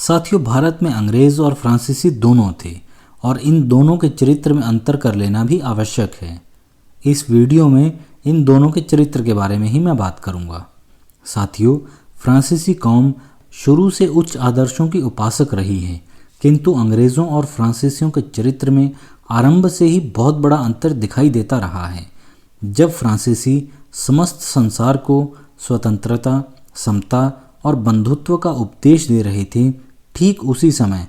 साथियों, भारत में अंग्रेज और फ्रांसीसी दोनों थे और इन दोनों के चरित्र में अंतर कर लेना भी आवश्यक है। इस वीडियो में इन दोनों के चरित्र के बारे में ही मैं बात करूंगा। साथियों, फ्रांसीसी कौम शुरू से उच्च आदर्शों की उपासक रही है, किंतु अंग्रेज़ों और फ्रांसीसियों के चरित्र में आरंभ से ही बहुत बड़ा अंतर दिखाई देता रहा है। जब फ्रांसीसी समस्त संसार को स्वतंत्रता, समता और बंधुत्व का उपदेश दे रहे थे, ठीक उसी समय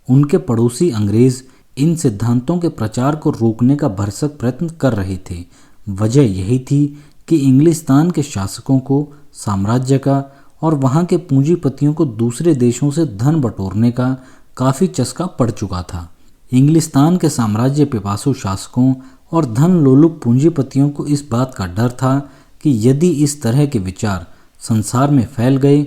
उनके पड़ोसी अंग्रेज इन सिद्धांतों के प्रचार को रोकने का भरसक प्रयत्न कर रहे थे। वजह यही थी कि इंग्लिस्तान के शासकों को साम्राज्य का और वहाँ के पूंजीपतियों को दूसरे देशों से धन बटोरने का काफ़ी चस्का पड़ चुका था। इंग्लिस्तान के साम्राज्य पिपासु शासकों और धन लोलुप पूंजीपतियों को इस बात का डर था कि यदि इस तरह के विचार संसार में फैल गए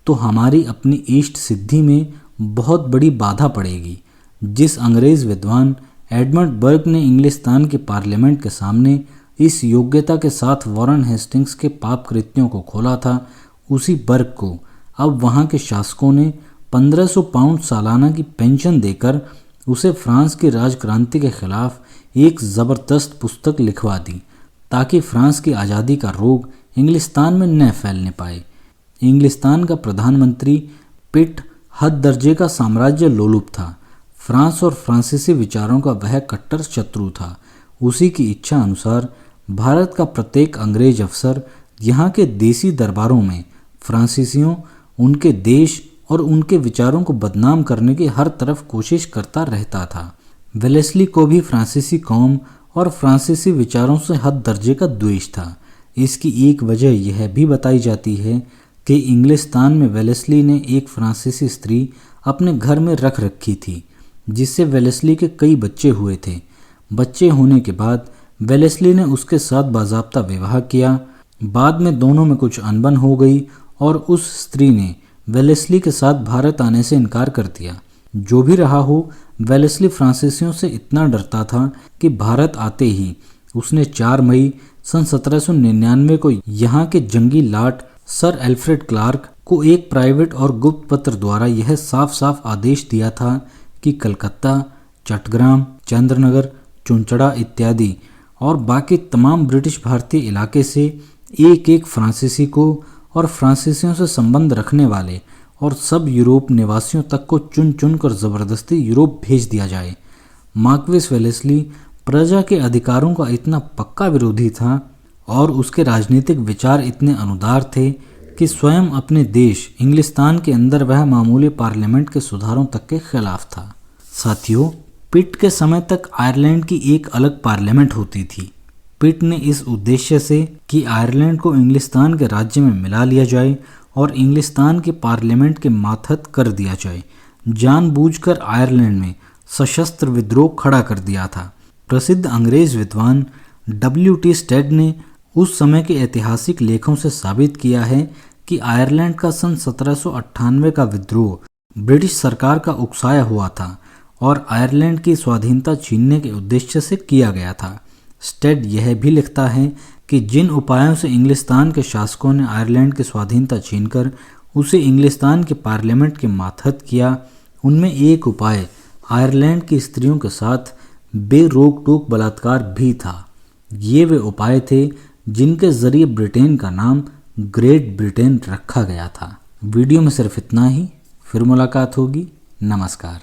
तो हमारी अपनी इष्ट सिद्धि में बहुत बड़ी बाधा पड़ेगी। जिस अंग्रेज़ विद्वान एडमंड बर्ग ने इंग्लिस्तान के पार्लियामेंट के सामने इस योग्यता के साथ वॉरेन हेस्टिंग्स के पाप कृत्यों को खोला था, उसी बर्ग को अब वहाँ के शासकों ने 1500 पाउंड सालाना की पेंशन देकर उसे फ्रांस की राजक्रांति के खिलाफ एक ज़बरदस्त पुस्तक लिखवा दी, ताकि फ्रांस की आज़ादी का रोग इंग्लिस्तान में न फैलने पाए। इंग्लिस्तान का प्रधानमंत्री पिट हद दर्जे का साम्राज्य लोलुप था। फ्रांस और फ्रांसीसी विचारों का वह कट्टर शत्रु था। उसी की इच्छा अनुसार भारत का प्रत्येक अंग्रेज अफसर यहाँ के देसी दरबारों में फ्रांसीसियों, उनके देश और उनके विचारों को बदनाम करने की हर तरफ कोशिश करता रहता था। वेलेस्ली को भी फ्रांसीसी कौम और फ्रांसीसी विचारों से हद दर्जे का द्वेष था। इसकी एक वजह यह भी बताई जाती है कि इंग्लिस्तान में वेलेस्ली ने एक फ्रांसीसी स्त्री अपने घर में रख रखी थी, जिससे वेलेस्ली के कई बच्चे हुए थे। बच्चे होने के बाद वेलेस्ली ने उसके साथ बाज़ाब्ता विवाह किया। बाद में दोनों में कुछ अनबन हो गई और उस स्त्री ने वेलेस्ली के साथ भारत आने से इनकार कर दिया। जो भी रहा हो, वेलेस्ली फ्रांसीसियों से इतना डरता था कि भारत आते ही उसने 4 मई सन 1799 को यहाँ के जंगी लाट सर एल्फ्रेड क्लार्क को एक प्राइवेट और गुप्त पत्र द्वारा यह साफ साफ आदेश दिया था कि कलकत्ता, चट्टग्राम, चंद्रनगर, चुंचड़ा इत्यादि और बाकी तमाम ब्रिटिश भारतीय इलाके से एक एक फ्रांसीसी को और फ्रांसीसियों से संबंध रखने वाले और सब यूरोप निवासियों तक को चुन चुन कर ज़बरदस्ती यूरोप भेज दिया जाए। मार्क्विस वेलेस्ली प्रजा के अधिकारों का इतना पक्का विरोधी था और उसके राजनीतिक विचार इतने अनुदार थे कि स्वयं अपने देश इंग्लिस्तान के अंदर वह मामूली पार्लियामेंट के सुधारों तक के खिलाफ था। साथियों, पिट के समय तक आयरलैंड की एक अलग पार्लियामेंट होती थी। पिट ने इस उद्देश्य से कि आयरलैंड को इंग्लिस्तान के राज्य में मिला लिया जाए और इंग्लिस्तान के पार्लियामेंट के मातहत कर दिया जाए, जानबूझकर आयरलैंड में सशस्त्र विद्रोह खड़ा कर दिया था। प्रसिद्ध अंग्रेज विद्वान W.T. स्टेड ने उस समय के ऐतिहासिक लेखों से साबित किया है कि आयरलैंड का सन 1798 का विद्रोह ब्रिटिश सरकार का उकसाया हुआ था और आयरलैंड की स्वाधीनता छीनने के उद्देश्य से किया गया था। स्टेड यह भी लिखता है कि जिन उपायों से इंग्लिस्तान के शासकों ने आयरलैंड की स्वाधीनता छीनकर उसे इंग्लिस्तान के पार्लियामेंट के मातहत किया, उनमें एक उपाय आयरलैंड की स्त्रियों के साथ बेरोक टोक बलात्कार भी था। ये वे उपाय थे जिनके जरिए ब्रिटेन का नाम ग्रेट ब्रिटेन रखा गया था। वीडियो में सिर्फ इतना ही। फिर मुलाकात होगी। नमस्कार।